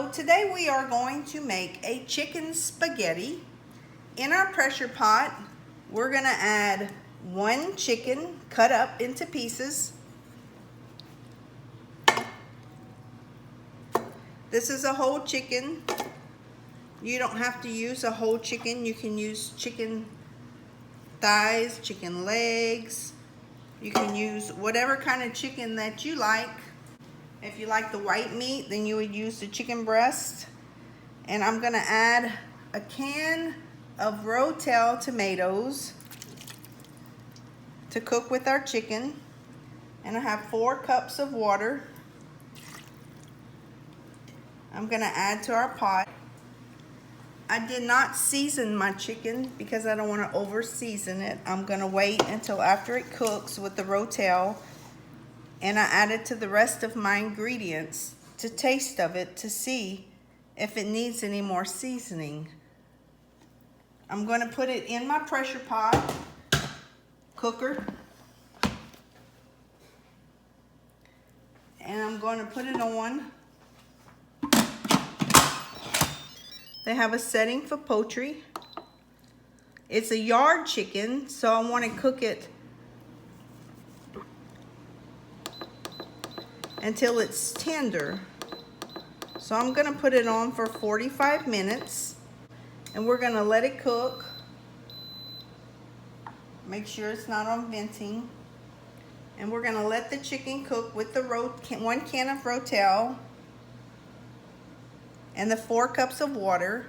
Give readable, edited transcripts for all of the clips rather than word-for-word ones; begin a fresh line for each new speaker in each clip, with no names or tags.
So today we are going to make a chicken spaghetti. In our pressure pot, we're gonna add one chicken cut up into pieces. This is a whole chicken. You don't have to use a whole chicken. You can use chicken thighs, chicken legs. You can use whatever kind of chicken that you like. If you like the white meat, then you would use the chicken breast. And I'm gonna add a can of ROTEL tomatoes to cook with our chicken. And I have 4 cups of water. I'm gonna add to our pot. I did not season my chicken because I don't want to over season it. I'm gonna wait until after it cooks with the ROTEL, and I added to the rest of my ingredients to taste of it to see if it needs any more seasoning. I'm going to put it in my pressure pot cooker, and I'm going to put it on. They have a setting for poultry. It's a yard chicken, so I want to cook it until it's tender. So I'm gonna put it on for 45 minutes and we're gonna let it cook. Make sure it's not on venting. And we're gonna let the chicken cook with the 1 can of ROTEL and the 4 cups of water.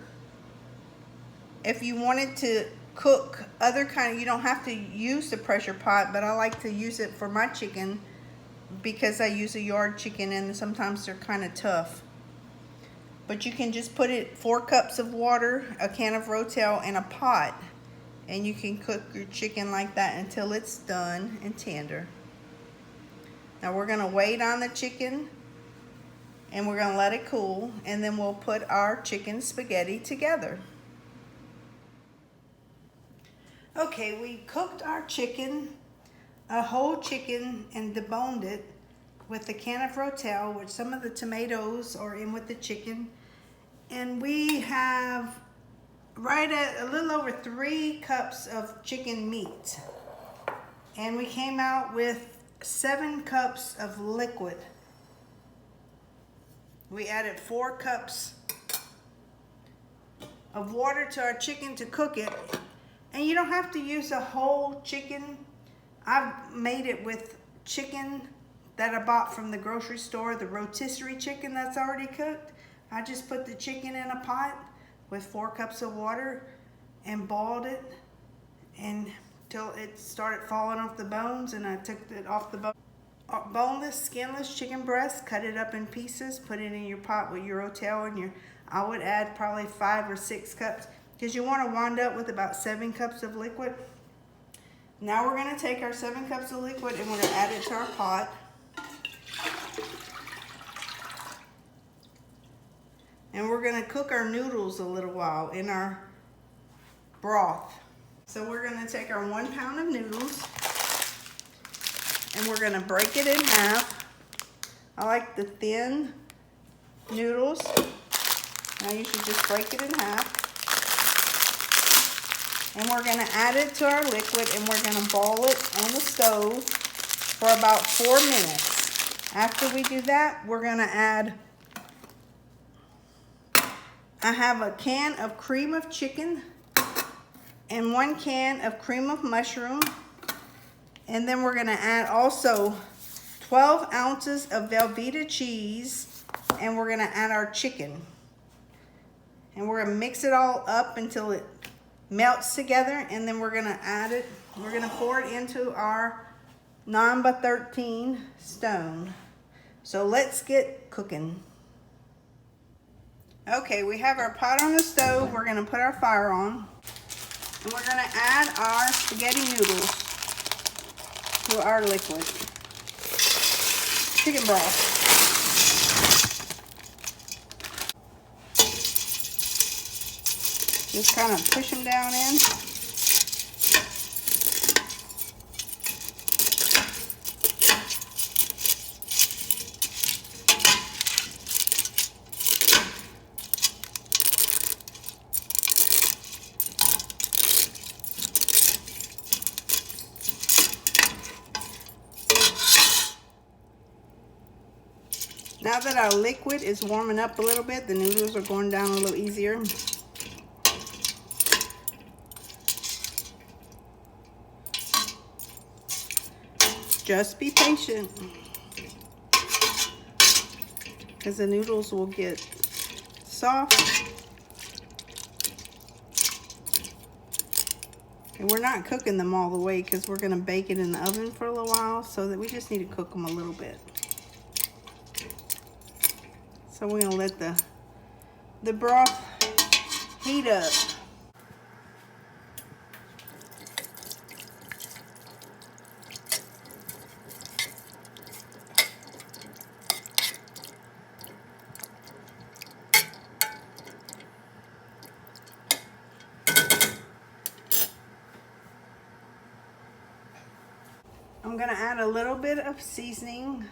If you wanted to cook other kind, you don't have to use the pressure pot, but I like to use it for my chicken because I use a yard chicken and sometimes they're kind of tough. But you can just put it 4 cups of water, a can of ROTEL, and a pot, and you can cook your chicken like that until it's done and tender. Now we're gonna wait on the chicken and we're gonna let it cool, and then we'll put our chicken spaghetti together. Okay, we cooked our chicken, a whole chicken, and deboned it with a can of ROTEL, which some of the tomatoes are in with the chicken. And we have right at a little over 3 cups of chicken meat. And we came out with 7 cups of liquid. We added 4 cups of water to our chicken to cook it. And you don't have to use a whole chicken. I've made it with chicken that I bought from the grocery store, the rotisserie chicken that's already cooked. I just put the chicken in a pot with 4 cups of water and boiled it until it started falling off the bones, and I took it off the bone. Boneless, skinless chicken breast, cut it up in pieces, put it in your pot with your ROTEL, and I would add probably 5 or 6 cups because you want to wind up with about 7 cups of liquid. Now we're going to take our 7 cups of liquid and we're going to add it to our pot. And we're going to cook our noodles a little while in our broth. So we're going to take our 1 pound of noodles and we're going to break it in half. I like the thin noodles. Now you should just break it in half. And we're going to add it to our liquid and we're going to boil it on the stove for about 4 minutes. After we do that, we're going to add, I have a can of cream of chicken and 1 can of cream of mushroom. And then we're going to add also 12 ounces of VELVEETA cheese, and we're going to add our chicken. And we're going to mix it all up until it melts together, and then we're going to add it, we're going to pour it into our 9x13 stone. So let's get cooking. Okay, we have our pot on the stove. We're going to put our fire on, and we're going to add our spaghetti noodles to our liquid chicken broth. Just kind of push them down in. Now that our liquid is warming up a little bit, the noodles are going down a little easier. Just be patient, because the noodles will get soft. And we're not cooking them all the way because we're going to bake it in the oven for a little while, so that we just need to cook them a little bit. So we're going to let the broth heat up. I'm going to add a little bit of seasoning,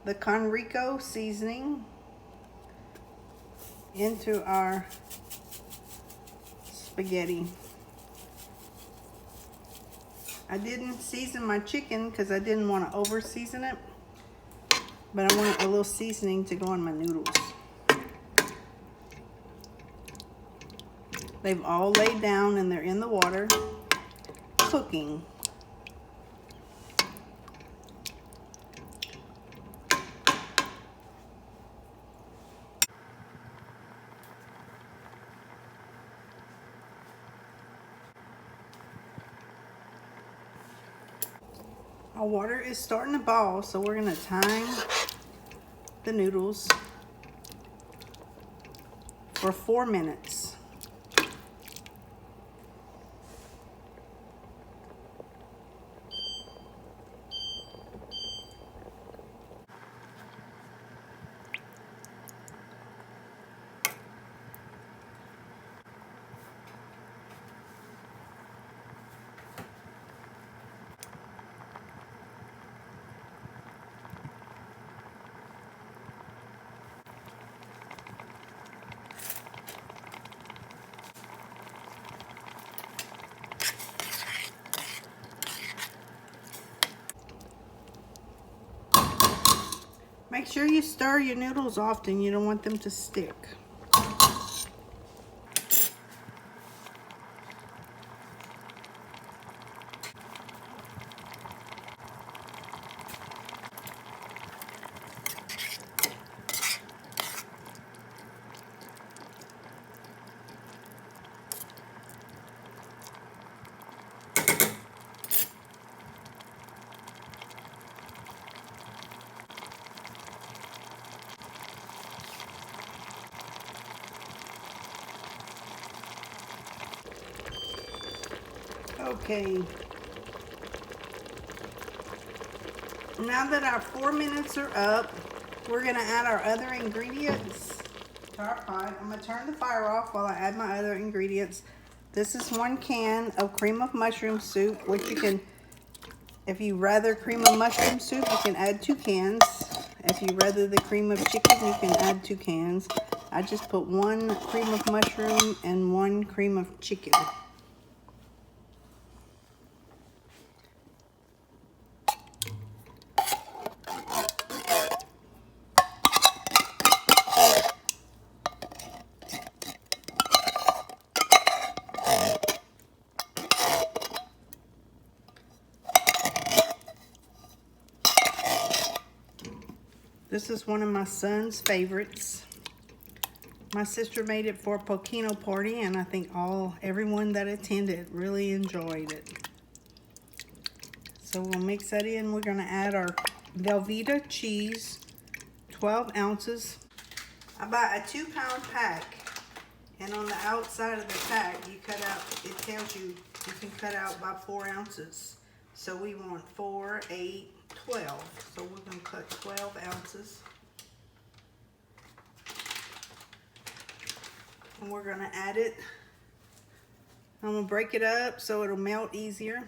the Conrico seasoning, into our spaghetti. I didn't season my chicken because I didn't want to over season it, but I wanted a little seasoning to go on my noodles. They've all laid down and they're in the water cooking. Our water is starting to boil, so we're going to time the noodles for 4 minutes. Make sure you stir your noodles often. You don't want them to stick. Okay. Now that our 4 minutes are up, we're going to add our other ingredients to our pot. I'm going to turn the fire off while I add my other ingredients. This is 1 can of cream of mushroom soup, which you can, if you rather cream of mushroom soup, you can add 2 cans. If you rather the cream of chicken, you can add 2 cans. I just put 1 cream of mushroom and 1 cream of chicken. This is one of my son's favorites. My sister made it for a Pochino party, and I think everyone that attended really enjoyed it. So we'll mix that in. We're going to add our VELVEETA cheese, 12 ounces. I buy a 2-pound pack, and on the outside of the pack, you cut out, it tells you you can cut out by 4 ounces. So we want 4, 8, 12. So we're going to cut 12 ounces. And we're going to add it. I'm going to break it up so it'll melt easier.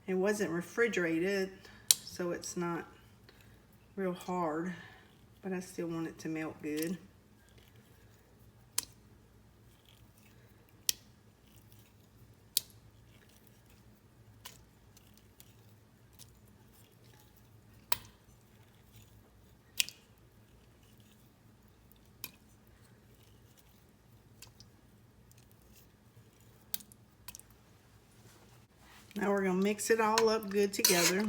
It wasn't refrigerated, so it's not real hard, but I still want it to melt good. Now we're going to mix it all up good together.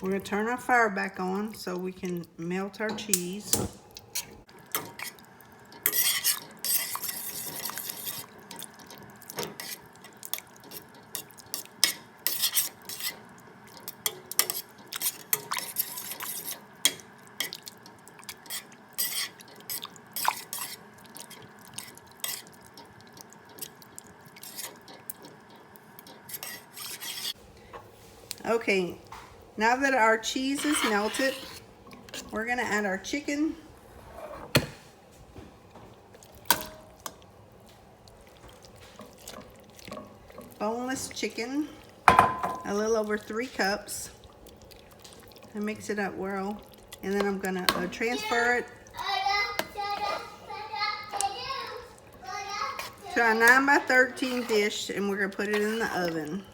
We're going to turn our fire back on so we can melt our cheese. Okay, now that our cheese is melted, we're going to add our chicken. Boneless chicken, a little over 3 cups. And mix it up well. And then I'm going to transfer it to a 9x13 dish, and we're going to put it in the oven.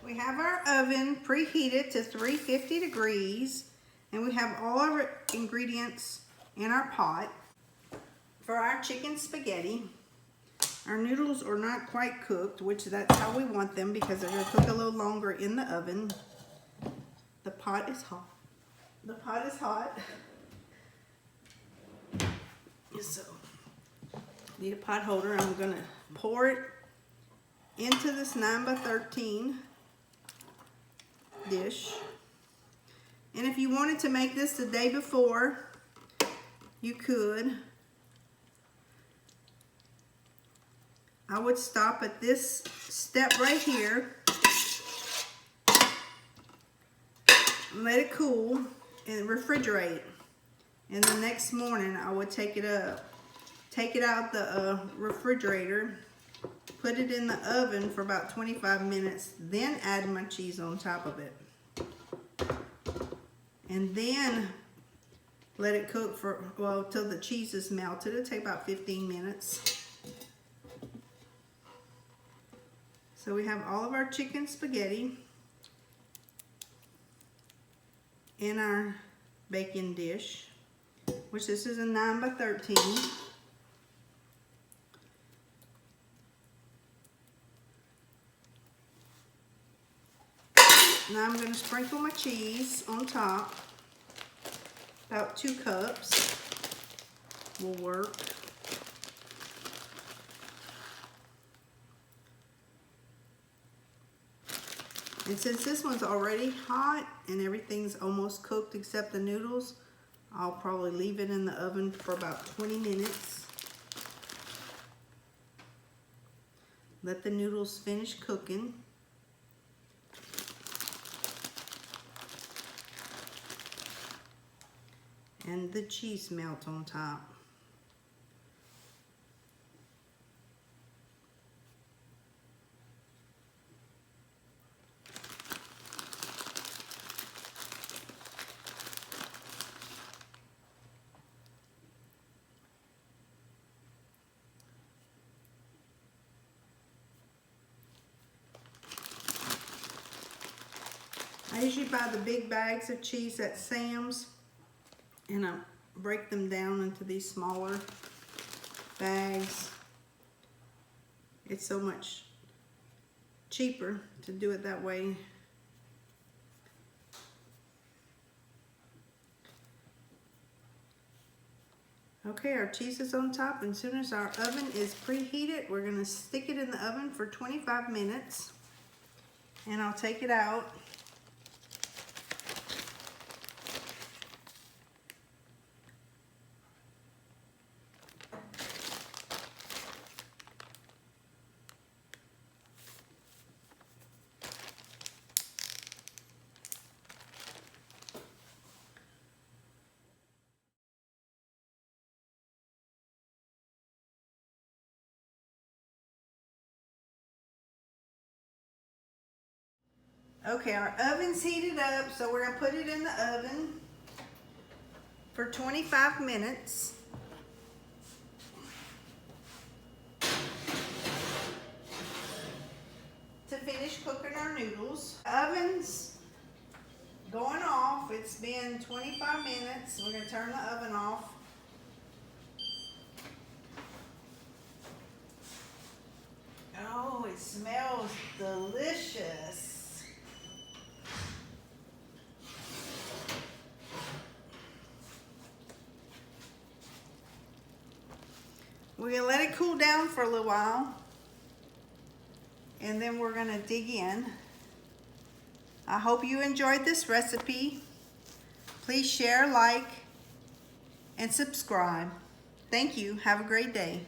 We have our oven preheated to 350 degrees, and we have all our ingredients in our pot. For our chicken spaghetti, our noodles are not quite cooked, which that's how we want them because they're going to cook a little longer in the oven. The pot is hot. The pot is hot. So, need a pot holder. I'm going to pour it into this 9x13 dish. And if you wanted to make this the day before, you could. I would stop at this step right here, let it cool, and refrigerate. And the next morning I would take it out the refrigerator, put it in the oven for about 25 minutes, then add my cheese on top of it. And then let it cook for, well, till the cheese is melted. It'll take about 15 minutes. So we have all of our chicken spaghetti in our baking dish, which this is a 9x13. Now I'm going to sprinkle my cheese on top. About 2 cups will work. And since this one's already hot and everything's almost cooked except the noodles, I'll probably leave it in the oven for about 20 minutes. Let the noodles finish cooking. And the cheese melt on top. I usually buy the big bags of cheese at Sam's, and I break them down into these smaller bags. It's so much cheaper to do it that way. Okay, our cheese is on top, and as soon as our oven is preheated, we're going to stick it in the oven for 25 minutes, and I'll take it out. Okay, our oven's heated up, so we're going to put it in the oven for 25 minutes. To finish cooking our noodles. Oven's going off. It's been 25 minutes. We're going to turn the oven off. Oh, it smells delicious. We're gonna let it cool down for a little while, and then we're gonna dig in. I hope you enjoyed this recipe. Please share, like, and subscribe. Thank you. Have a great day.